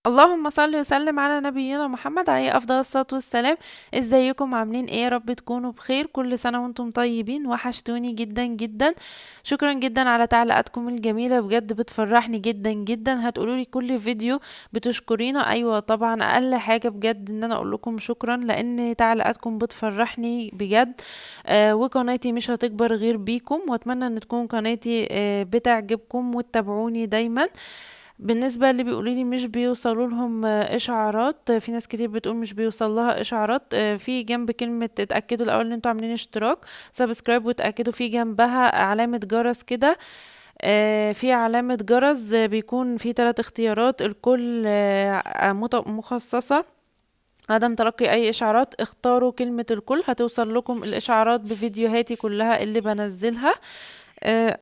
اللهم صل وسلم على نبينا محمد عليه افضل الصلاة والسلام. ازيكم عاملين ايه؟ يا رب تكونوا بخير. كل سنة وانتم طيبين، وحشتوني جدا جدا. شكرا جدا على تعليقاتكم الجميلة، بجد بتفرحني جدا جدا. هتقولولي كل فيديو بتشكرينا، ايوه طبعا اقل حاجة بجد ان انا اقول لكم شكرا، لان تعليقاتكم بتفرحني بجد. وقناتي مش هتكبر غير بيكم، واتمنى ان تكون قناتي بتعجبكم وتتابعوني دايما. بالنسبة اللي بيقولوا لي مش بيوصلوا لهم اشعارات، في ناس كتير بتقول مش بيوصل لها اشعارات. في جنب كلمة اتأكدوا الاول ان انتوا عاملين اشتراك سبسكرايب، وتأكدوا في جنبها علامة جرس كده. في علامة جرس، بيكون في 3 اختيارات، الكل مخصصة عدم تلقي اي اشعارات. اختاروا كلمة الكل، هتوصل لكم الاشعارات بفيديوهاتي كلها اللي بنزلها. آه،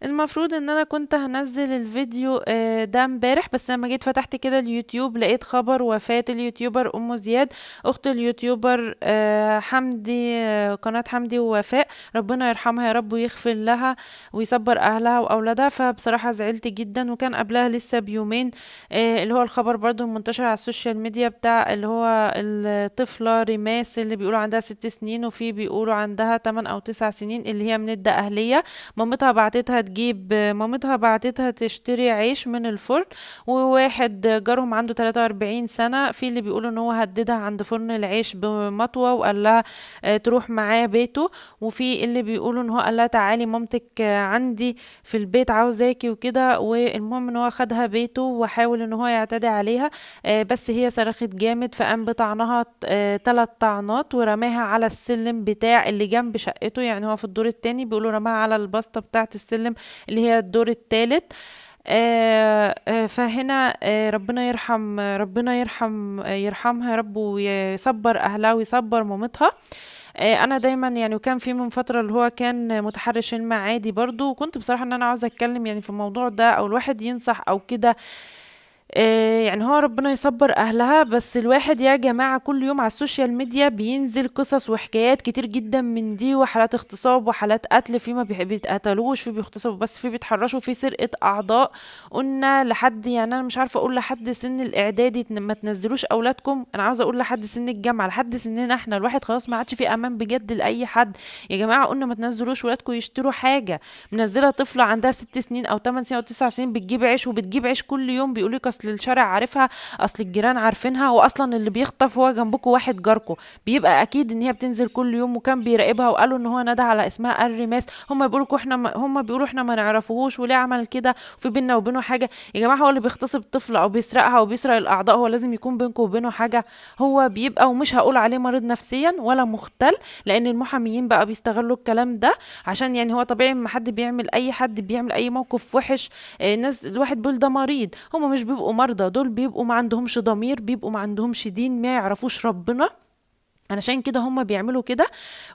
المفروض ان انا كنت هنزل الفيديو ده امبارح، بس لما جيت فتحت كده اليوتيوب لقيت خبر وفاة اليوتيوبر ام زياد، اخت اليوتيوبر حمدي، قناة حمدي ووفاء. ربنا يرحمها يا رب ويغفر لها ويصبر اهلها واولادها. فبصراحة زعلت جدا، وكان قبلها لسه بيومين اللي هو الخبر برضو منتشر على السوشيال ميديا بتاع اللي هو الطفلة ريماس اللي بيقولوا عندها 6 سنين، وفي بيقولوا عندها 8 او 9 سنين، اللي هي من الدقهلية. مامتها بعتتها تشتري عيش من الفرن، وواحد جارهم عنده 43 سنة، في اللي بيقولوا ان هو هددها عند فرن العيش بمطوة وقال لها تروح معاه بيته، وفي اللي بيقولوا ان هو قال لها تعالي مامتك عندي في البيت عاوزاكي وكده. والمهم ان هو خدها بيته وحاول ان هو يعتدي عليها، بس هي صرخت جامد، فقام بطعنها 3 طعنات ورماها على السلم بتاع اللي جنب شقته. يعني هو في الدور التاني، بيقولوا رماها على البسطة بتاعة السلم اللي هي الدور التالت. فهنا ربنا يرحمها يا رب، ويصبر اهلها ويصبر مامتها. انا دايما يعني، وكان في من فتره اللي هو كان متحرش المعادي برضو، وكنت بصراحه ان انا عاوزه اتكلم يعني في الموضوع ده، او الواحد ينصح او كده. يعني هو ربنا يصبر اهلها، بس الواحد يا جماعة كل يوم على السوشيال ميديا بينزل قصص وحكايات كتير جدا من دي، وحالات اغتصاب وحالات قتل، في ما بيتقتلوش، في بيغتصبوا بس، في بيتحرشوا، في سرقة اعضاء. قلنا لحد، يعني انا مش عارفة اقول لحد سن الاعدادي ما تنزلوش اولادكم، انا عاوزة اقول لحد سن الجامعة، لحد سننا احنا الواحد خلاص ما عادش في امان بجد لاي حد. يا جماعة قلنا ما تنزلوش ولادكم يشتروا حاجة. منزله طفله عندها 6 سنين او 8 سنين او 9 سنين بتجيب عيش، وبتجيب عيش كل يوم، بيقولك اصل الشارع عارفها، اصل الجيران عارفينها، واصلا اللي بيخطف هو جنبكم واحد جاركم. بيبقى اكيد ان هي بتنزل كل يوم، وكان بيراقبها، وقالوا ان هو نادى على اسمها الرماس. هم بيقولوا احنا ما نعرفوهوش وليه عمل كده، وفي بينا وبينه حاجه. يا جماعه هو اللي بيغتصب طفل او بيسرقها او بيسرق الاعضاء، هو لازم يكون بينكم وبينه حاجه؟ هو بيبقى، ومش هقول عليه مريض نفسيا ولا مختل، لان المحاميين بقى بيستغلوا الكلام ده، عشان يعني هو طبيعي لما حد بيعمل اي موقف وحش، الناس الواحد بيقول ده مريض. هما مش بيبقوا مرضى، دول بيبقوا ما عندهمش ضمير، بيبقوا ما عندهمش دين، ما يعرفوش ربنا. علشان كده هم بيعملوا كده.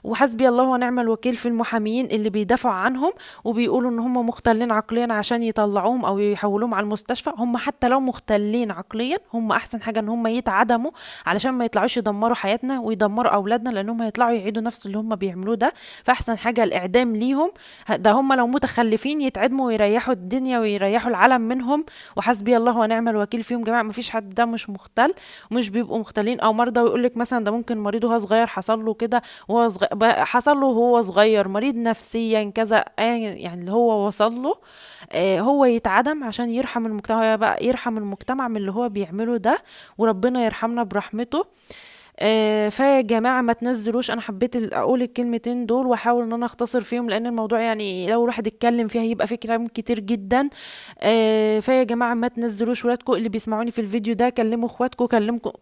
وحسبي الله ونعم الوكيل في المحاميين اللي بيدافعوا عنهم، وبيقولوا ان هم مختلين عقليا عشان يطلعوهم او يحولوهم على المستشفى. هم حتى لو مختلين عقليا، هم احسن حاجة ان هم يتعدموا، علشان ما يطلعوش يدمروا حياتنا ويدمروا اولادنا، لانهم هيطلعوا يعيدوا نفس اللي هم بيعملوه ده. فاحسن حاجة الاعدام ليهم. ده هم لو متخلفين يتعدموا ويريحوا الدنيا ويريحوا العالم منهم. وحسبي الله ونعم الوكيل فيهم جماعة. مفيش حد ده مش مختل، ومش بيبقوا مختلين او مرضى. ويقول لك مثلا ده ممكن مريض وهو صغير حصل له كده، حصل له وهو صغير، مريض نفسيا كذا، يعني اللي هو وصل له، هو يتعدم عشان يرحم المجتمع، بقى يرحم المجتمع من اللي هو بيعمله ده، وربنا يرحمنا برحمته. فيا جماعة ما تنزلوش. انا حبيت اقول الكلمتين دول واحاول ان انا اختصر فيهم، لان الموضوع يعني لو الواحد اتكلم فيها يبقى فيه كلام كتير جدا. فيا جماعة ما تنزلوش ولادكم. اللي بيسمعوني في الفيديو ده كلموا اخواتكم،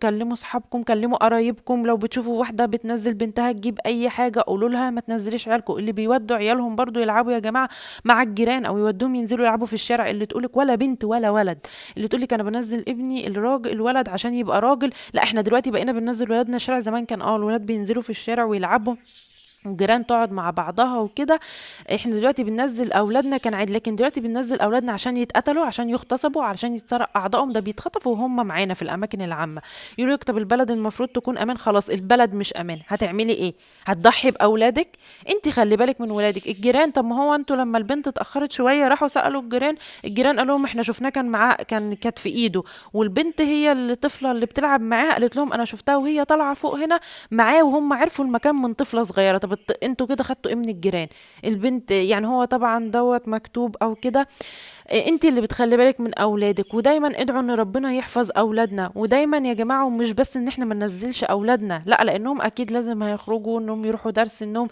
كلموا صحابكم، كلموا قرايبكم. لو بتشوفوا واحدة بتنزل بنتها تجيب اي حاجة، قولوا لها ما تنزليش عيالكم. اللي بيودوا عيالهم برضو يلعبوا يا جماعة مع الجيران، او يودوهم ينزلوا يلعبوا في الشارع، اللي تقولك ولا بنت ولا ولد، اللي تقولك انا بنزل ابني الولد عشان يبقى راجل. لا، احنا دلوقتي بقينا بننزل ولادنا الشارع. زمان كان الولاد بينزلوا في الشارع ويلعبوا والجيران تقعد مع بعضها وكده. احنا دلوقتي بننزل اولادنا كان عادي، لكن دلوقتي بننزل اولادنا عشان يتقتلوا، عشان يغتصبوا، عشان يتسرق اعضائهم، ده بيتخطفوا وهم معانا في الاماكن العامه. يقولوا لك طب البلد المفروض تكون امان، خلاص البلد مش امان، هتعملي ايه؟ هتضحي باولادك؟ انت خلي بالك من ولادك. الجيران، طب ما هو انتوا لما البنت اتاخرت شويه راحوا سالوا الجيران، الجيران قالوا لهم احنا شفناه كان معاه، كانت في ايده، والبنت هي الطفله اللي بتلعب معاها قالت لهم انا شفتها وهي طالعه فوق هنا معاه، وهم عرفوا المكان من طفلة صغيرة. طب انتوا كده خدتوا ايه من الجيران؟ البنت يعني هو طبعا دوت مكتوب او كده. انت اللي بتخلي بالك من اولادك، ودايما ادعوا ان ربنا يحفظ اولادنا. ودايما يا جماعة، ومش بس ان احنا ما ننزلش اولادنا، لا، لانهم اكيد لازم هيخرجوا انهم يروحوا درس، انهم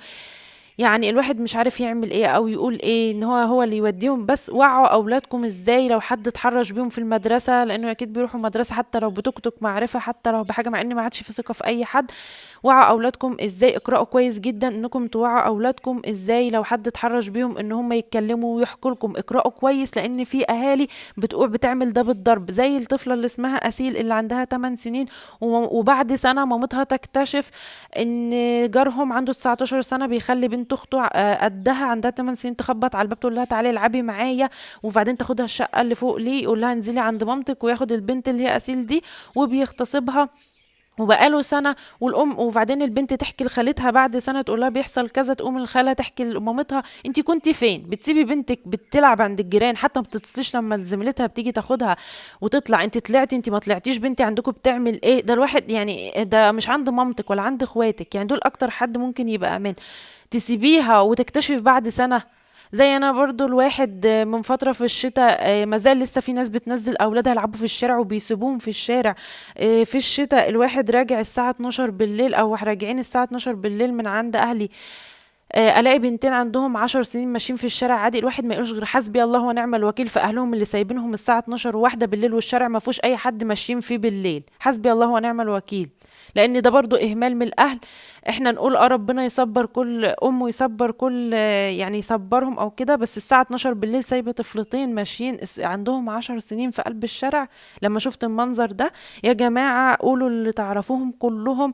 يعني الواحد مش عارف يعمل ايه او يقول ايه، ان هو اللي يوديهم. بس وعوا اولادكم ازاي لو حد اتحرش بيهم في المدرسه، لانه اكيد بيروحوا مدرسه حتى لو بتكتك معرفه، حتى لو بحاجه، مع ان ما عادش في ثقه في اي حد. وعوا اولادكم ازاي، اقراوا كويس جدا انكم توعوا اولادكم ازاي لو حد اتحرش بيهم ان هم يتكلموا ويحكوا لكم. اقراوا كويس، لان في اهالي بتقول بتعمل ده بالضرب، زي الطفله اللي اسمها اسيل اللي عندها 8 سنين، وبعد سنه مامتها تكتشف ان جارهم عنده 19 سنه بيخلي بنت اخته قدها عندها 8 سنين تخبط على الباب تقول لها تعالي العبي معايا، وبعدين تاخدها الشقه اللي فوق ليه، يقول لها انزلي عند مامتك، وياخد البنت اللي هي اسيل دي وبيغتصبها. وبقاله سنة، والأم، وبعدين البنت تحكي لخالتها بعد سنة تقول لها بيحصل كذا، تقوم الخالة تحكي لمامتها انتي كنتي فين؟ بتسيبي بنتك بتلعب عند الجيران، حتى ما بتتصلش لما زميلتها بتيجي تاخدها وتطلع، انت طلعتي، انت ما طلعتيش، بنتي عندكم بتعمل ايه؟ ده الواحد يعني ده مش عند مامتك ولا عند اخواتك، يعني دول اكتر حد ممكن يبقى امان. تسيبيها وتكتشف بعد سنة؟ زي انا برضو الواحد من فترة في الشتاء، مازال لسه في ناس بتنزل اولادها يلعبوا في الشارع وبيسيبوهم في الشارع. في الشتاء الواحد راجع الساعة 12 بالليل، او راجعين الساعة 12 بالليل من عند اهلي، الاقي بنتين عندهم 10 سنين ماشيين في الشارع عادي، الواحد ما يقولش غير حسبي الله ونعم الوكيل في اهلهم اللي سايبينهم الساعة 12 وواحدة بالليل والشارع ما فيهوش اي حد ماشيين فيه بالليل. حسبي الله ونعم الوكيل، لان ده برضو اهمال من الاهل. احنا نقول ربنا يصبر كل ام ويصبر كل يعني يصبرهم او كده، بس الساعة 12 بالليل سايبة طفلتين ماشيين عندهم 10 سنين في قلب الشارع. لما شفت المنظر ده، يا جماعة قولوا اللي تعرفوهم كلهم،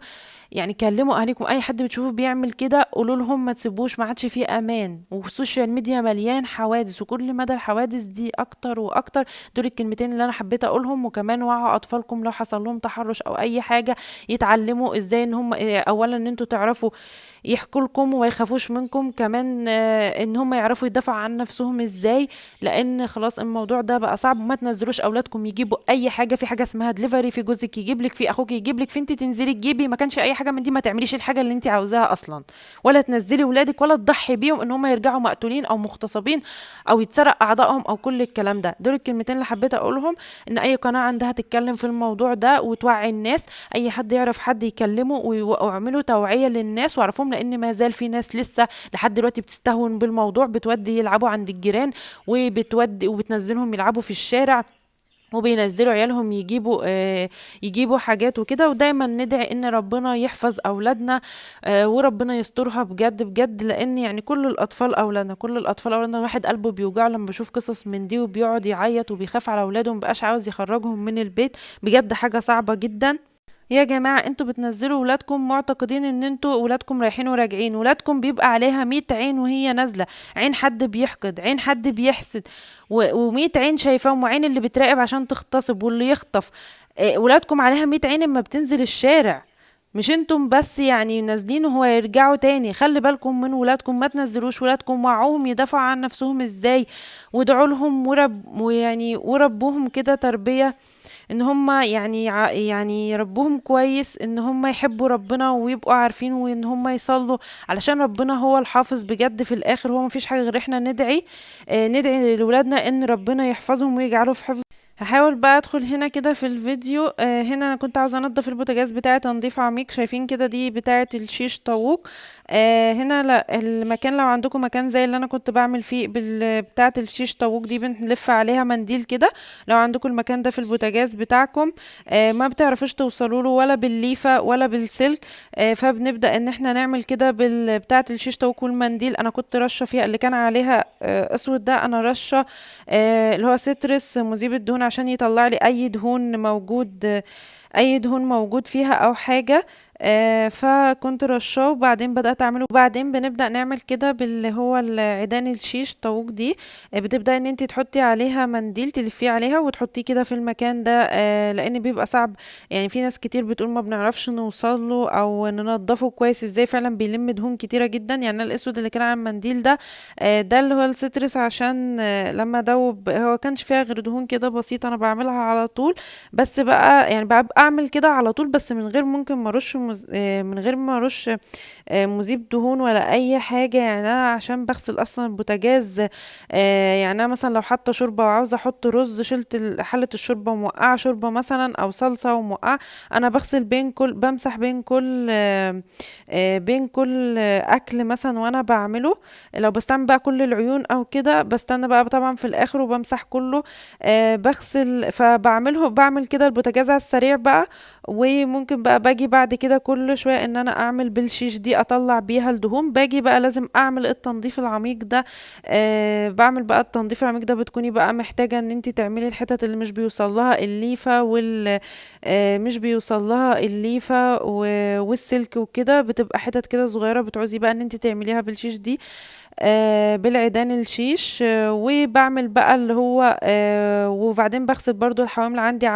يعني كلموا اهلكم، اي حد بتشوفوه بيعمل كده قولوا لهم ما تسيبوش، ما عادش فيه امان. والسوشيال ميديا مليان حوادث، وكل مدى الحوادث دي اكتر واكتر. دول الكلمتين اللي انا حبيت اقولهم. وكمان وعوا اطفالكم لو حصل لهم تحرش او اي حاجة، يتعلموا ازاي ان هم اولا ان انتوا تعرفوا يحكوا لكم وما يخافوش منكم، كمان ان هم يعرفوا يدافعوا عن نفسهم ازاي، لان خلاص الموضوع ده بقى صعب. وما تنزلوش اولادكم يجيبوا اي حاجه، في حاجه اسمها دليفري، في جوزك يجيب لك، في اخوك يجيب لك، في انت تنزلي تجيبي، ما كانش اي حاجه من دي، ما تعمليش الحاجه اللي انت عاوزاها اصلا، ولا تنزلي ولادك، ولا تضحي بيهم ان هم يرجعوا مقتولين او مغتصبين او يتسرق اعضائهم او كل الكلام ده. دول الكلمتين اللي حبيت اقولهم، ان اي قناه عندها تتكلم في الموضوع ده وتوعي الناس، اي حد يعرف حد يكلمه ويعملوا توعيه للناس ويعرفوهم، لان ما زال في ناس لسه لحد دلوقتي بتستهون بالموضوع، بتودي يلعبوا عند الجيران، وبتودي وبتنزلهم يلعبوا في الشارع، وبينزلوا عيالهم يجيبوا حاجات وكده. ودايما ندعي ان ربنا يحفظ اولادنا، وربنا يسترها بجد بجد، لان يعني كل الاطفال اولادنا، كل الاطفال اولادنا. الواحد قلبه بيوجع لما بشوف قصص من دي، وبيقعد يعيط وبيخاف على اولاده ومبقاش عاوز يخرجهم من البيت، بجد حاجة صعبة جدا. يا جماعة انتوا بتنزلوا ولادكم معتقدين ان انتوا ولادكم رايحين وراجعين، ولادكم بيبقى عليها 100 عين وهي نازلة، عين حد بيحقد، عين حد بيحسد، و100 عين شايفاهم، وعين اللي بتراقب عشان تغتصب واللي يخطف. ولادكم عليها 100 عين اما بتنزل الشارع، مش انتم بس يعني نازلين وهو يرجعوا تاني. خلي بالكم من ولادكم، ما تنزلوش ولادكم، وعوهم يدافعوا عن نفسهم ازاي، وادعوا لهم ويعني وربوهم كده تربية، ان هم يعني يعني يربوهم كويس، ان هم يحبوا ربنا ويبقوا عارفين، وان هم يصلوا، علشان ربنا هو الحافظ بجد في الاخر. هو مفيش حاجة غير احنا ندعي، ندعي لولادنا ان ربنا يحفظهم ويجعله في حفظ. هحاول بقى ادخل هنا كده في الفيديو. هنا انا كنت عاوزه انضف البوتاجاز بتاعه تنظيف عميق، شايفين كده دي بتاعه الشيش طاووق. هنا لا المكان، لو عندكم مكان زي اللي انا كنت بعمل فيه بتاعه الشيش طاووق دي، بنلف عليها منديل كده. لو عندكم المكان ده في البوتاجاز بتاعكم ما بتعرفوش توصلوا له ولا بالليفه ولا بالسلك، فبنبدا ان احنا نعمل كده بتاعه الشيش طاووق والمنديل. انا كنت رشه فيها اللي كان عليها اسود ده، انا رشه اللي هو سترس مذيب الدهون، عشان يطلع لي اي دهون موجود، اي دهون موجود فيها او حاجة. فكنت رشاه وبعدين بدأت اعمله، وبعدين بنبدأ نعمل كده باللي هو العيدان الشيش طاووق دي. بتبدأ ان انت تحطي عليها منديل تلفيه عليها وتحطيه كده في المكان ده، لان بيبقى صعب. يعني في ناس كتير بتقول ما بنعرفش نوصل له او ننضفه كويس ازاي، فعلا بيلم دهون كتيرة جدا. يعني أنا الاسود اللي كان على المنديل ده، ده اللي هو السترس، عشان لما دوب هو كانش فيها غير دهون كده بسيطة. انا بعملها على طول، بس بقى يعني بقى اعمل كده على طول، بس من غير ممكن ما ارش من غير ما ارش مذيب دهون ولا اي حاجه. يعني انا عشان بغسل اصلا البوتاجاز، يعني انا مثلا لو حاطه شوربه وعاوزه احط رز، شلت حله الشوربه وموقعه شوربه مثلا او صلصه وموقعه، انا بغسل بمسح بين كل اكل مثلا وانا بعمله. لو بستعمل بقى كل العيون او كده بستنى بقى طبعا في الاخر وبمسح كله. بغسل بعمل كده البوتاجاز على السريع بقى. وممكن بقى باجي بعد كده كل شوية ان انا اعمل بالشيش دي اطلع بيها الدهون. باجي بقى لازم اعمل التنظيف العميق ده. بعمل بقى التنظيف العميق ده، بتكوني بقى محتاجة ان انت تعملي الحتت اللي مش بيوصل لها الليفة مش بيوصل لها الليفة والسلك وكده، بتبقى حتت كده صغيرة بتعوزي بقى ان انت تعمليها بالشيش دي، بالعيدان الشيش. وبعمل بقى اللي هو وبعدين بغسل برضو الحوامل عندي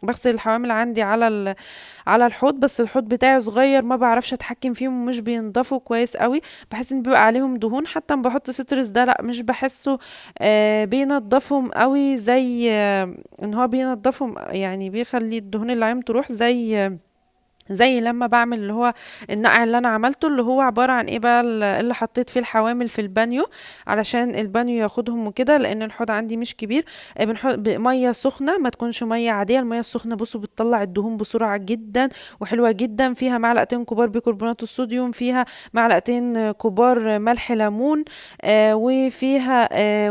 بغسل الحوامل عندي على الحوض. بس الحوض بتاعي صغير، ما بعرفش اتحكم فيهم ومش بينضفوا كويس قوي. بحس ان بيبقى عليهم دهون، حتى لما بحط سترس ده لا مش بحسه بينضفهم قوي زي ان هو بينضفهم، يعني بيخلي الدهون اللي عليهم تروح زي لما بعمل اللي هو النقع اللي انا عملته، اللي هو عبارة عن ايه بقى اللي حطيت فيه الحوامل في البانيو علشان البانيو ياخدهم وكده، لان الحوض عندي مش كبير. بنحط مية سخنة، ما تكونش مية عادية. المية السخنة بصوا بتطلع الدهون بسرعة جدا وحلوة جدا. فيها معلقتين كبار بيكربونات الصوديوم، فيها معلقتين كبار ملح ليمون،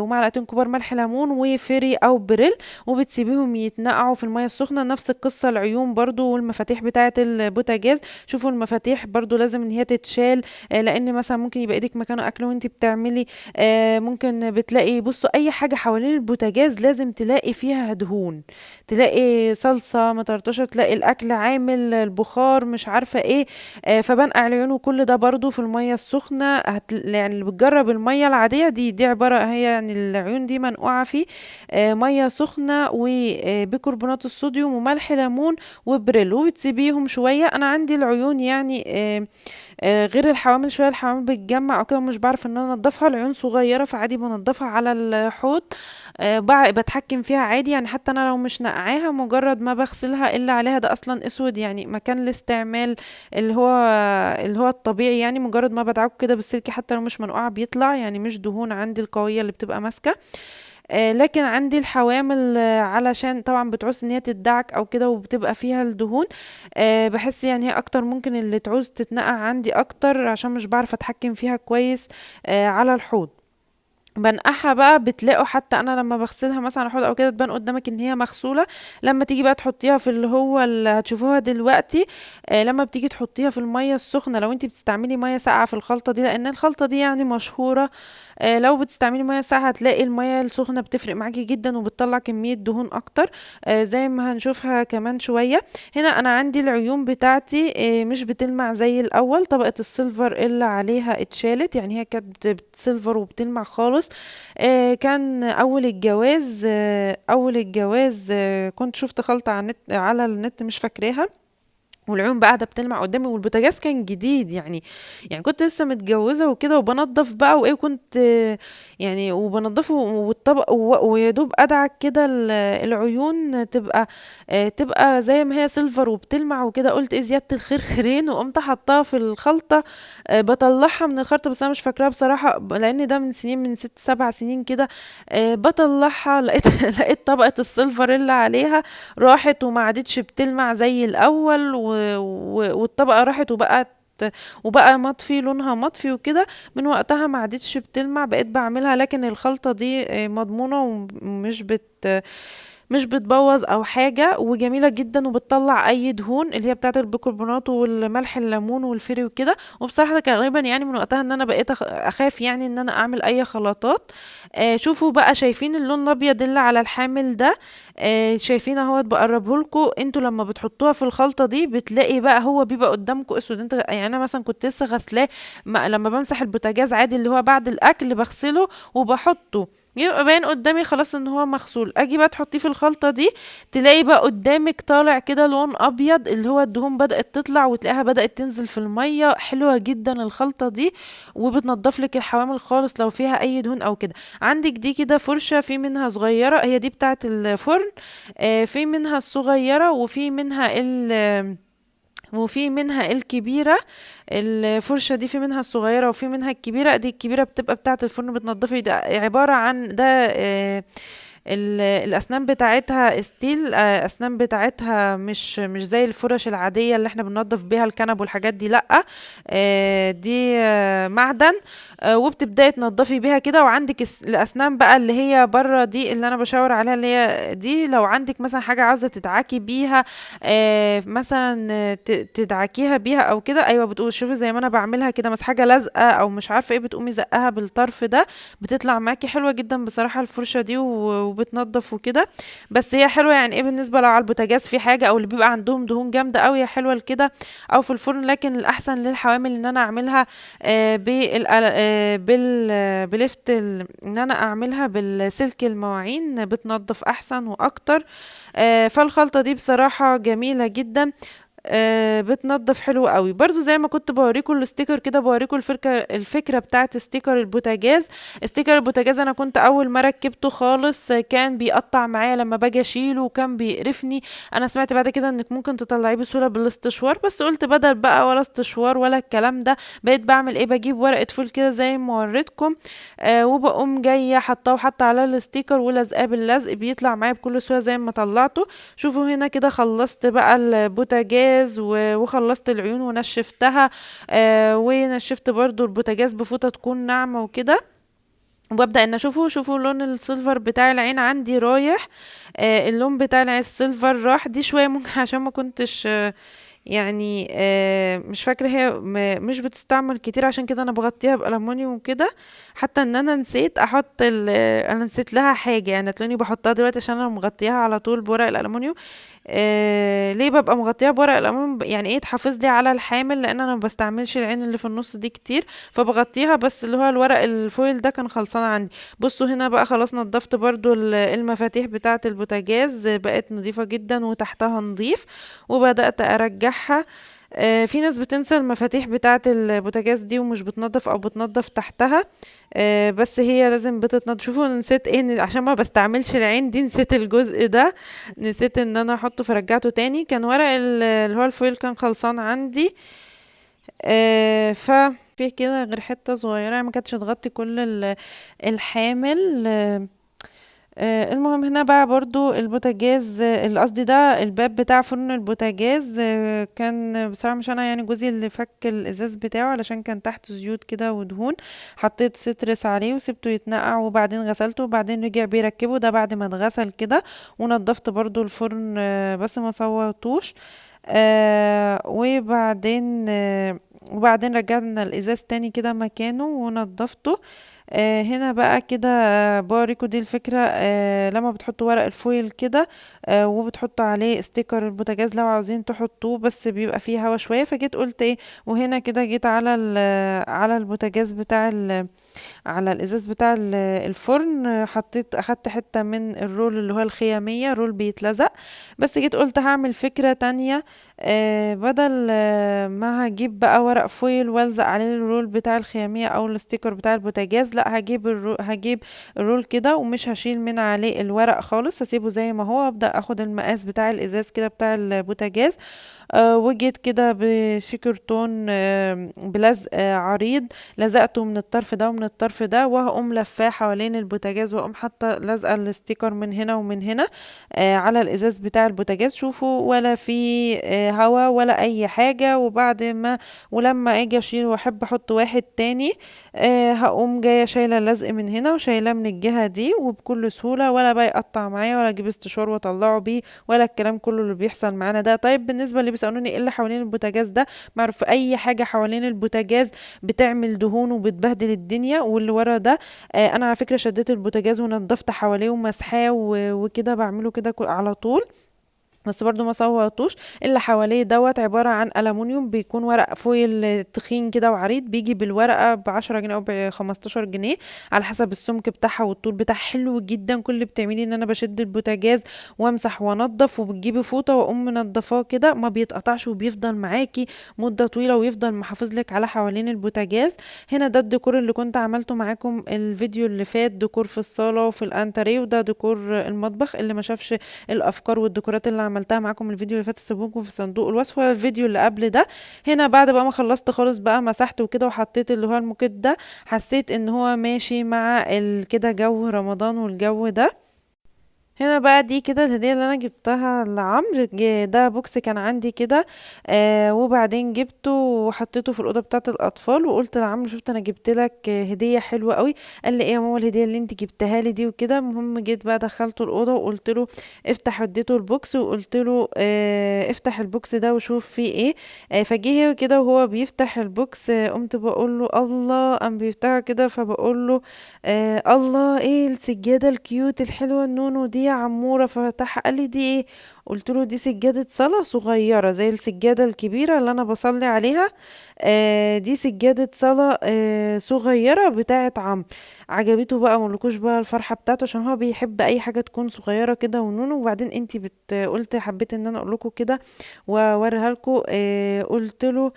ومعلقتين كبار ملح ليمون وفيري او بريل، وبتسيبيهم يتنقعوا في المية السخنة. نفس القصة العيون برضو والمفاتيح بتاعة البوتاجاز. شوفوا المفاتيح برضو لازم ان هي تتشال، لان مثلا ممكن يبقى ايدك مكانه اكل وانت بتعملي. ممكن بتلاقي بصوا اي حاجة حوالين البوتاجاز لازم تلاقي فيها دهون، تلاقي صلصة مطرطشة، تلاقي الاكل عامل البخار مش عارفة ايه. فبنقع العيون وكل ده برضو في المية السخنة. يعني اللي بتجرب المية العادية دي عبارة هي يعني العيون دي منقوعة فيه ميه سخنه وبيكربونات الصوديوم وملح ليمون وبريل، وبتسيبيهم شويه. انا عندي العيون يعني غير الحوامل شويه، الحوامل بتجمع او كده مش بعرف ان انا انضفها. العيون صغيره فعادي بنضفها على الحوض، بتحكم فيها عادي. يعني حتى انا لو مش نقعاها، مجرد ما بغسلها اللي عليها ده اصلا اسود، يعني مكان الاستعمال اللي هو الطبيعي. يعني مجرد ما بدعكه كده بالسلك حتى لو مش منقوعه بيطلع، يعني مش دهون عندي القويه اللي بتبقى ماسكه. لكن عندي الحوامل علشان طبعا بتعوز ان هي تدعك او كده وبتبقى فيها الدهون. بحس يعني هي اكتر ممكن اللي تعوز تتنقع عندي اكتر، عشان مش بعرف اتحكم فيها كويس على الحوض. بنقعها بقى، بتلاقوا حتى انا لما بغسلها مثلا على الحوض او كده تبان قدامك ان هي مغسوله. لما تيجي بقى تحطيها في اللي هو اللي هتشوفوها دلوقتي، لما بتيجي تحطيها في الميه السخنه، لو انت بتستعملي ميه ساقعه في الخلطه دي، لان الخلطه دي يعني مشهوره. لو بتستعملي ميه ساقعه هتلاقي الميه السخنه بتفرق معاكي جدا وبتطلع كميه دهون اكتر، زي ما هنشوفها كمان شويه. هنا انا عندي العيون بتاعتي مش بتلمع زي الاول. طبقه السيلفر اللي عليها اتشالت، يعني هي كانت سيلفر وبتلمع خالص. كان اول الجواز كنت شفت خلطة على النت مش فاكراها، والعيون بقى قاعده بتلمع قدامي، والبوتاجاز كان جديد يعني كنت لسه متجوزه وكده وبنضف بقى وايه، كنت يعني وبنضفه والطبق ويا دوب ادعك كده العيون تبقى زي ما هي سيلفر وبتلمع وكده. قلت ايه زياده الخير خيرين، وقمت حطاها في الخلطه. بطلعها من الخلطه، بس انا مش فاكراها بصراحه لان ده من سنين، من 6 7 سنين كده. بطلعها لقيت لقيت طبقه السيلفر اللي عليها راحت وما عادتش بتلمع زي الاول، والطبقه راحت وبقى مطفي، لونها مطفي وكده. من وقتها ما عادتش بتلمع، بقيت بعملها. لكن الخلطه دي مضمونه ومش مش بتبوظ او حاجه، وجميله جدا، وبتطلع اي دهون اللي هي بتاعه البيكربونات والملح الليمون والفري وكده. وبصراحه تقريبا يعني من وقتها ان انا بقيت اخاف يعني ان انا اعمل اي خلطات. شوفوا بقى، شايفين اللون الابيض اللي على الحامل ده؟ شايفين اهوت، بقربه لكم. انتوا لما بتحطوها في الخلطه دي بتلاقي بقى هو بيبقى قدامكم اسود. انت يعني انا مثلا كنت لسه غسلاه، لما بمسح البوتاجاز عادي اللي هو بعد الاكل بغسله وبحطه، يبقى باين قدامي خلاص ان هو مغسول. اجي بقى تحطيه في الخلطة دي، تلاقي بقى قدامك طالع كده لون ابيض، اللي هو الدهون بدأت تطلع وتلاقيها بدأت تنزل في المية. حلوة جدا الخلطة دي، وبتنضف لك الحوامل خالص لو فيها اي دهون او كده. عندك دي كده فرشة، في منها صغيرة، هي دي بتاعة الفرن. في منها الصغيرة وفي منها الكبيرة. الفرشة دي في منها الصغيرة وفي منها الكبيرة. دي الكبيرة بتبقى بتاعة الفرن، بتنضفي ده عبارة عن ده. الأسنان بتاعتها ستيل، أسنان بتاعتها مش زي الفرش العادية اللي احنا بننضف بيها الكنب والحاجات دي، لأ. دي معدن. وبتبدأي تنضفي بيها كده. وعندك الأسنان بقى اللي هي بره دي اللي أنا بشاور عليها، اللي هي دي لو عندك مثلا حاجة عاوزة تدعكي بيها، مثلا تدعكيها بيها او كده. ايوه، بتقول شوفي زي ما انا بعملها كده، بس حاجه لازقه او مش عارفه ايه، بتقومي زقها بالطرف ده، بتطلع معاكي حلوه جدا بصراحه الفرشه دي، وبتنضف وكده. بس هي حلوه يعني ايه بالنسبه لو على البوتاجاز في حاجه، او اللي بيبقى عندهم دهون جامده قوي، هي حلوه لكده، او في الفرن. لكن الاحسن للحوامل ان انا اعملها بلفت ان انا اعملها بالسلك المواعين، بتنضف احسن واكتر. فالخلطة دي بصراحة جميلة جدا. بتنضف حلو قوي. برضو زي ما كنت بوريكم الستيكر كده، بوريكم الفكرة بتاعت ستيكر البوتاجاز. ستيكر البوتاجاز انا كنت اول ما ركبته خالص كان بيقطع معايا لما باجي اشيله، وكان بيقرفني. انا سمعت بعد كده انك ممكن تطلعيه بسهولة بالاستشوار، بس قلت بدل بقى ولا استشوار ولا الكلام ده، بقيت بعمل ايه؟ بجيب ورقة فول كده زي ما وريتكم، وبقوم جاية حطاه وحاطة على الستيكر ولزقاه باللزق، بيطلع معايا بكل سهولة زي ما طلعته. شوفوا هنا كده، خلصت بقى البوتاجاز وخلصت العيون ونشفتها. ونشفت برضو البوتاجاز بفوطة تكون ناعمة وكده. وببدأ ان شوفوا لون السيلفر بتاع العين عندي رايح. اللون بتاع العين السيلفر راح دي شوية، ممكن عشان ما كنتش يعني مش فاكرة، هي مش بتستعمل كتير، عشان كده انا بغطيها بألمونيوم كده. حتى ان انا نسيت احط انا نسيت لها حاجة، يعني تلاقيني بحطها دلوقتي عشان انا مغطياها على طول بورق الألمونيوم. ليه ببقى مغطيها بورق الألمونيوم؟ يعني ايه، تحافظ لي على الحامل، لان انا ما بستعملش العين اللي في النص دي كتير، فبغطيها. بس اللي هو الورق الفويل ده كان خلصان عندي. بصوا هنا بقى، خلاص نضفت برضو المفاتيح بتاعة البوتاجاز، بقت نظيفة جدا وتحتها نظيف، وبدأت ارجعها. في ناس بتنسى المفاتيح بتاعة البوتاجاز دي ومش بتنضف او بتنضف تحتها. بس هي لازم بتتنضف. شوفوا نسيت ايه، عشان ما بستعملش العين دي، نسيت الجزء ده، نسيت ان انا احطه فرجعته تاني. كان ورق اللي هو الفويل كان خلصان عندي. ف في كده غير حتة صغيرة، يعني ما كانتش تغطي كل الحامل. المهم هنا بقى برضو البوتاجاز، قصدي ده الباب بتاع فرن البوتاجاز. كان بصراحة مش انا، يعني جوزي اللي فك الازاز بتاعه، علشان كان تحت زيوت كده ودهون. حطيت سترس عليه وسبته يتنقع، وبعدين غسلته، وبعدين رجع بيركبه ده بعد ما اتغسل كده. ونضفت برضو الفرن، بس ما صوتوش. وبعدين رجعنا الازاز تاني كده مكانه ونضفته. هنا بقى كده، بوريكوا دي الفكرة. لما بتحطوا ورق الفويل كده، وبتحطوا عليه استيكر البوتاجاز لو عاوزين تحطوه، بس بيبقى فيه هوا شوية، فجيت قلت ايه. وهنا كده جيت على البوتاجاز على الازاز بتاع الفرن، اخدت حتة من الرول اللي هو الخيامية، رول بيتلزق. بس جيت قلت هعمل فكرة تانية. بدل ما هجيب بقى ورق فويل والزق عليه الرول بتاع الخيامية او الستيكر بتاع البوتاجاز، لا، هجيب الرول كده، ومش هشيل من عليه الورق خالص، هسيبه زي ما هو. ابدأ اخد المقاس بتاع الازاز كده بتاع البوتاجاز، وجيت كده بشيكرتون بلزق عريض، لزقته من الطرف ده ومن الطرف ده، وهقوم لفاه حوالين البوتاجاز، واقوم حاطه لازقه الستيكر من هنا ومن هنا على الازاز بتاع البوتاجاز. شوفوا ولا في هوا ولا اي حاجه. وبعد ما ولما اجي اشيل واحب احط واحد تاني، هقوم جايه شايله اللزق من هنا وشايلاه من الجهه دي، وبكل سهوله، ولا بقى يقطع معايا ولا اجيب استشوار واطلعه بيه ولا الكلام كله اللي بيحصل معانا ده. طيب بالنسبه اللي بيسالوني ايه اللي حوالين البوتاجاز ده، معروف اي حاجه حوالين البوتاجاز بتعمل دهون وبتبهدل الدنيا. واللي ورا ده انا على فكره شديت البوتاجاز ونضفت حواليه ومسحاه وكده، بعمله كده على طول، بس برضو ما صوتوش. اللي حواليه دوت عبارة عن ألمونيوم، بيكون ورق فويل تخين كده وعريض، بيجي بالورقة ب10 جنيه أو ب15 جنيه على حسب السمك بتاعها والطول بتاعها. حلو جدا. كل اللي بتعمليه ان انا بشد البوتاجاز وامسح وانضف، وبتجيبي فوطة واقوم منضفاه كده، ما بيتقطعش وبيفضل معاكي مدة طويلة، ويفضل محافظ لك على حوالين البوتاجاز. هنا ده الديكور اللي كنت عملته معاكم الفيديو اللي فات، ديكور في الصالة وفي الانتريه، وده ديكور المطبخ. اللي ما شافش الافكار والديكورات اللي عملتها معاكم الفيديو اللي فات سيبوكم في صندوق الوصف، والفيديو اللي قبل ده. هنا بعد بقى ما خلصت خالص بقى مسحت وكده وحطيت اللي هو الموكيت ده، حسيت ان هو ماشي مع كده جو رمضان والجو ده. هنا بقى دي كده الهدية اللي انا جبتها لعمرو. ده بوكس كان عندي كده، وبعدين جبته وحطيته في الأوضة بتاعة الأطفال، وقلت لعمرو شفت انا جبت لك هدية حلوة قوي. قال لي ايه يا ماما الهدية اللي انت جبتها لي دي وكده. المهم جيت بقى دخلته الأوضة وقلت له افتح، اديته البوكس وقلت له افتح البوكس ده وشوف فيه ايه. فجه هو كده وهو بيفتح البوكس، قمت بقول له الله، قام بيفتحه كده، فبقول له الله ايه السجادة الكيوت الحلوة النونو دي يا عمورة. ففتح قال لي دي ايه؟ قلت له دي سجادة صلاة صغيرة زي السجادة الكبيرة اللي انا بصلي عليها. دي سجادة صلاة صغيرة بتاعة عمرو. عجبته بقى، مقولكوش بقى الفرحة بتاعته، عشان هو بيحب اي حاجة تكون صغيرة كده ونونو. وبعدين انتي قلت حبيت ان انا اقول لكم كده واوريها لكم. قلت له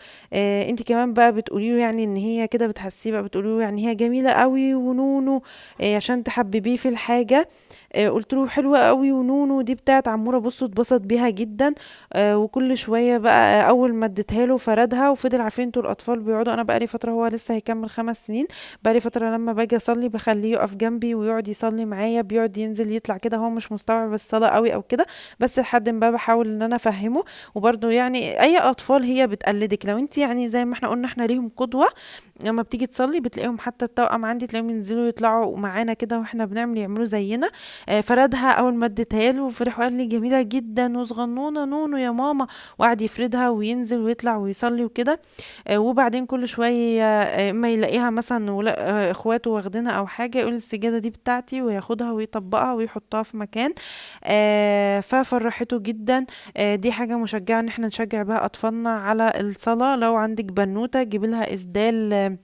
انتي كمان بقى بتقولي له يعني ان هي كده بتحسيه بقى، بتقولي له يعني هي جميلة قوي ونونو عشان تحببيه في الحاجة. قلت له حلوة قوي ونونو دي بتاعت عمورة، بصوا اتبسط بيها جدا. وكل شوية بقى اول ما اديتها له فردها وفضل. عارفين انتوا الاطفال بيقعدوا، انا بقالي فترة، هو لسه هيكمل 5 سنين، بقالي فترة لما باجي اصلي بخليه يقف جنبي ويقعد يصلي معايا، بيقعد ينزل يطلع كده، هو مش مستوعب الصلاة قوي او كده، بس لحد ما بحاول ان انا افهمه. وبرضه يعني اي اطفال هي بتقلدك، لو انت يعني زي ما احنا قلنا احنا ليهم قدوة. لما بتيجي تصلي بتلاقيهم، حتى التوأم عندي تلاقيهم ينزلوا يطلعوا معانا كده واحنا بنعمل يعملوا زينا. فردها اول ما اديتها له وفرح وقال لي جميله جدا وصغنونه نونو يا ماما، وقعد يفردها وينزل ويطلع ويصلي وكده. وبعدين كل شويه اما يلاقيها مثلا اخواته واخدينها او حاجه، يقول السجاده دي بتاعتي، وياخدها ويطبقها ويحطها في مكان. ففرحته جدا. دي حاجه مشجعه ان احنا نشجع بها اطفالنا على الصلاه. لو عندك بنوته جيبي لها اسدال،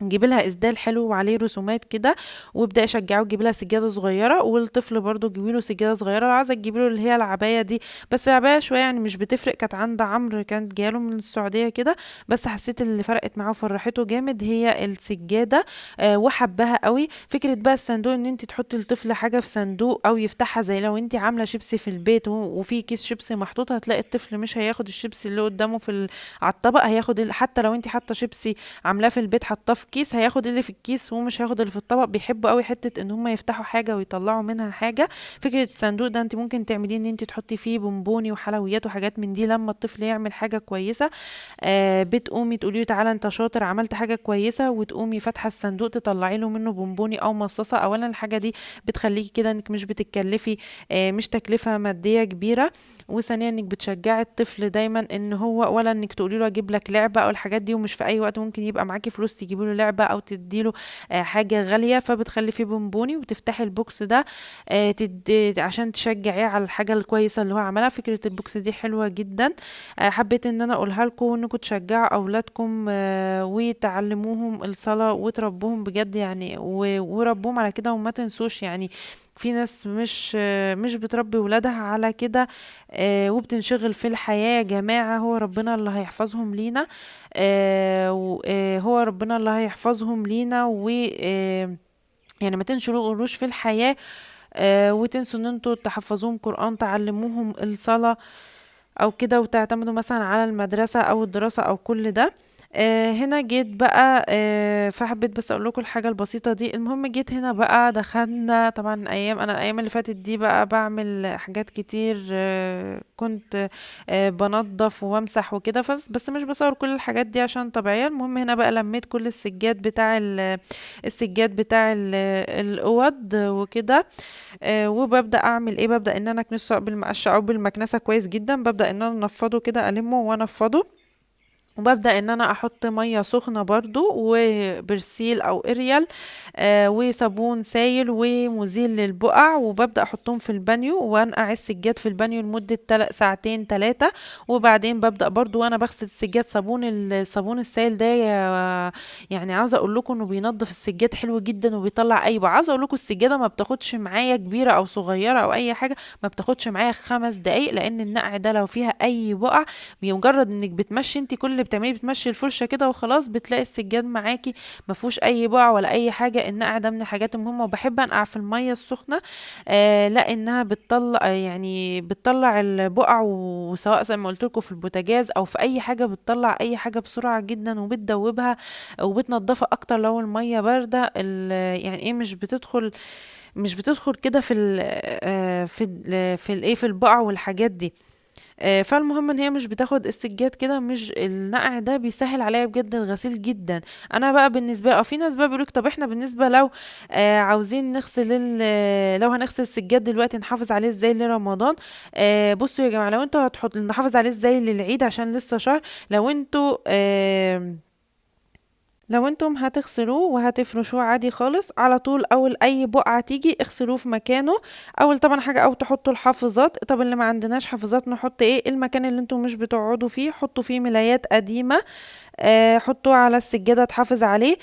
نجيب لها اسدال حلو وعليه رسومات كده، وابداي شجعه تجيبي لها سجاده صغيره. والطفل برضو جيبي له سجاده صغيره، لو عايزه تجيبي له اللي هي العبايه دي، بس العبايه شويه يعني مش بتفرق. كانت عند عمرو كانت جايه من السعوديه كده، بس حسيت اللي فرقت معاه وفرحته جامد هي السجاده. وحبها قوي. فكره بقى الصندوق ان انت تحطي الطفل حاجه في صندوق او يفتحها، زي لو انت عامله شيبسي في البيت وفي كيس شيبسي محطوط، هتلاقي الطفل مش هياخد الشيبسي اللي قدامه على الطبق، هياخد حتى لو انت حاطه شيبسي عاملاه في البيت حاطاه في كيس، هياخد اللي في الكيس ومش هياخد اللي في الطبق. بيحبوا قوي حته ان هم يفتحوا حاجه ويطلعوا منها حاجه. فكره الصندوق ده انت ممكن تعمليه ان انت تحطي فيه بونبوني وحلويات وحاجات من دي، لما الطفل يعمل حاجه كويسه بتقومي تقولي له تعالى انت شاطر عملت حاجه كويسه، وتقومي فاتحه الصندوق تطلعي له منه بونبوني او مصاصه. اولا الحاجه دي بتخليكي كده انك مش بتتكلفي، مش تكلفه ماديه كبيره. وثانيا انك بتشجعي الطفل دايما ان هو، ولا انك تقولي له اجيب لك لعبه او الحاجات دي، ومش في اي وقت ممكن يبقى معاكي فلوس تجيبي له لعبه او تدي له حاجه غاليه. فبتخلي فيه بونبوني وتفتحي البوكس ده عشان تشجعيه على الحاجه الكويسه اللي هو عملها. فكره البوكس دي حلوه جدا. حبيت ان انا اقولها لكم، انكم تشجعوا اولادكم وتعلموهم الصلاه وتربوهم بجد يعني، وربوهم على كده وما تنسوش يعني. في ناس مش بتربي ولادها على كده، وبتنشغل في الحياة. يا جماعة هو ربنا اللي هيحفظهم لينا، هو ربنا اللي هيحفظهم لينا. و يعني ما تنشغلوش في الحياة، وتنسوا ان انتوا تحفظوهم قرآن، تعلموهم الصلاة. او كده، وتعتمدوا مثلا على المدرسة او الدراسة او كل ده. هنا جيت بقى، فحبيت بس اقول لكم الحاجه البسيطه دي. المهم جيت هنا بقى دخلنا طبعا ايام، انا الايام اللي فاتت دي بقى بعمل حاجات كتير، كنت بنظف وبمسح وكده، بس مش بصور كل الحاجات دي عشان طبيعيه. المهم هنا بقى لميت كل السجاد بتاع السجاد بتاع الاوض وكده. وببدا اعمل ايه، ببدا ان انا اكنسه بالمقشه او بالمكنسه كويس جدا، ببدا ان انا انفضه كده، المه وانفضه. وببدأ ان انا احط مية سخنة برضو وبرسيل او اريال، وصابون سايل ومزيل للبقع، وببدأ احطهم في البانيو وانقع السجاد في البانيو لمدة ساعتين 3. وبعدين ببدأ برضو وانا بغسل السجاد، الصابون السائل ده يعني عاوزة اقول لكم انه بينظف السجاد حلو جدا وبيطلع اي بقع. عاوزة اقول لكم السجادة ما بتاخدش معايا كبيرة او صغيرة او اي حاجة، ما بتاخدش معايا 5 دقايق، لان النقع ده لو فيها اي بقع، بمجرد انك بتمشي، انت كل اللي بتعمليه بتمشي الفرشه كده وخلاص، بتلاقي السجاد معاكي ما فيهوش اي بقع ولا اي حاجه. النقع ده من الحاجات المهمه، وبحب انقع في الميه السخنه، لانها بتطلع، يعني بتطلع البقع، وسواء زي ما قلت لكم في البوتاجاز او في اي حاجه، بتطلع اي حاجه بسرعه جدا وبتدوبها وبتنضفها اكتر. لو الميه بارده يعني ايه، مش بتدخل كده في البقع والحاجات دي. فالمهم ان هي مش بتاخد السجاد كده، مش النقع ده بيسهل عليا بجد الغسيل جدا. انا بقى بالنسبه، او في ناس بقى بيقولك طب احنا بالنسبه لو عاوزين نغسل لو هنغسل السجاد دلوقتي نحافظ عليه ازاي لرمضان؟ بصوا يا جماعه، لو انتوا نحافظ عليه ازاي للعيد عشان لسه شهر. لو انتوا لو انتم هتغسلوه وهتفرشوه عادي خالص على طول، اول اي بقعة تيجي اغسلوه في مكانه. اول طبعا حاجة، او تحطوا الحافظات. طب اللي ما عندناش حافظات نحط ايه؟ المكان اللي انتم مش بتقعدوا فيه حطوا فيه ملايات قديمة، حطوه على السجادة تحافظ عليه.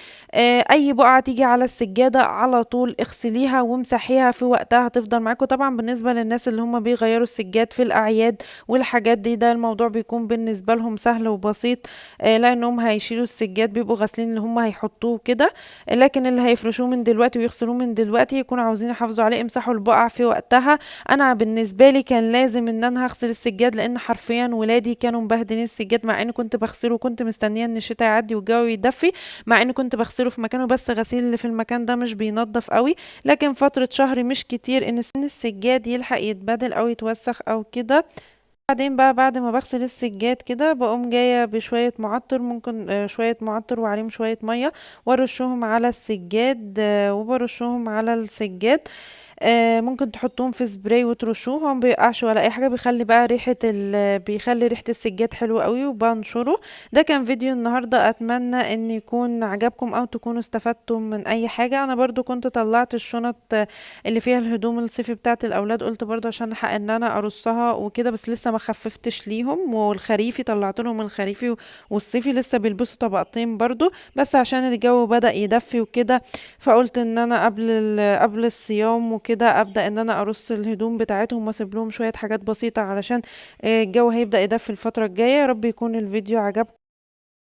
اي بقعة تيجي على السجادة على طول اغسليها وامسحيها في وقتها، هتفضل معاكم. طبعا بالنسبة للناس اللي هم بيغيروا السجاد في الاعياد والحاجات دي، ده الموضوع بيكون بالنسبة لهم سهل وبسيط، لانهم هيشيلوا السجاد بيبقوا غاسلين اللي هم هيحطوه كده. لكن اللي هيفرشوه من دلوقتي ويغسلوه من دلوقتي يكونوا عاوزين يحافظوا عليه، امسحوا البقع في وقتها. انا بالنسبة لي كان لازم ان انا هغسل السجاد، لان حرفيا ولادي كانوا مبهدلين السجاد، مع اني كنت بغسله وكنت مستنيه ان الشتاء يعدي والجو يدفي، مع اني كنت بغسله في مكانه، بس غسيل اللي في المكان ده مش بينضف قوي. لكن فترة شهر مش كتير ان السجاد يلحق يتبدل او يتوسخ او كده. بعدين بقى بعد ما بغسل السجاد كده، بقوم جاية بشوية معطر، ممكن شوية معطر وعليهم شوية مية، وارشهم على السجاد، وبرشهم على السجاد. ممكن تحطوهم في سبراي وترشوه، هو مبيقعش ولا اي حاجه، بيخلي ريحه السجاد حلوه قوي، وبنشره. ده كان فيديو النهارده، اتمنى ان يكون عجبكم او تكونوا استفدتم من اي حاجه. انا برضو كنت طلعت الشنط اللي فيها الهدوم الصيفي بتاعت الاولاد، قلت برضو عشان الحق ان انا ارصها وكده، بس لسه ما خففتش ليهم. والخريفي طلعت لهم الخريفي والصيفي، لسه بيلبسوا طبقتين برضو، بس عشان الجو بدأ يدفي وكده، فقلت ان انا قبل الصيام وكده ابدا ان انا ارص الهدوم بتاعتهم واسيب لهم شويه حاجات بسيطه، علشان الجو هيبدا يدفي الفتره الجايه. يا رب يكون الفيديو عجبكم.